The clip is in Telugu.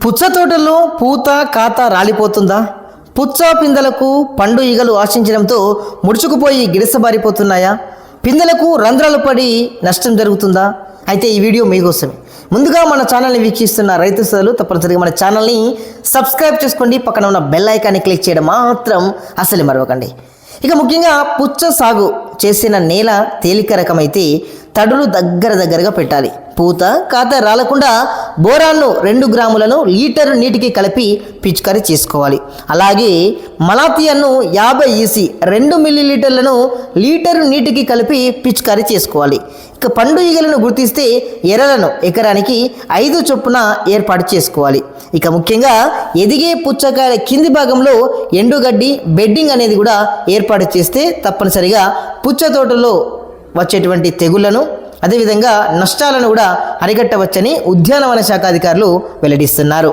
పుచ్చ తోటల్లో పూత కాత రాలిపోతుందా? పుచ్చ పిందెలకు పండు ఈగలు ఆశించడంతో ముడుచుకుపోయి గిడసబారిపోతున్నాయా? పిందెలకు రంధ్రాలు పడి నష్టం జరుగుతుందా? అయితే ఈ వీడియో మీకోసమే. ముందుగా మన ఛానల్ని వీక్షిస్తున్న రైతు సోదరులు తప్పనిసరిగా మన ఛానల్ని సబ్స్క్రైబ్ చేసుకోండి. పక్కన ఉన్న బెల్ ఐకాన్ని క్లిక్ చేయడం మాత్రం అసలు మరవకండి. ఇక ముఖ్యంగా పుచ్చ సాగు చేసిన నేల తేలిక రకమైతే తడులు దగ్గరగా పెట్టాలి. పూత కాత రాలకుండా బోరాన్ను 2 గ్రాములను లీటరు నీటికి కలిపి పిచికారీ చేసుకోవాలి. అలాగే మలాథియాను 50 ఈసీ 2 మిల్లీలీటర్లను లీటరు నీటికి కలిపి పిచికారీ చేసుకోవాలి. ఇక పండు ఈగలను గుర్తిస్తే ఎర్రలను ఎకరానికి 5 చొప్పున ఏర్పాటు చేసుకోవాలి. ఇక ముఖ్యంగా ఎదిగే పుచ్చకాయల కింది భాగంలో ఎండుగడ్డి బెడ్డింగ్ అనేది కూడా ఏర్పాటు చేస్తే తప్పనిసరిగా పుచ్చ తోటలో వచ్చేటువంటి తెగుళ్లను అదేవిధంగా నష్టాలను కూడా అరికట్టవచ్చని ఉద్యానవన శాఖ అధికారులు వెల్లడిస్తున్నారు.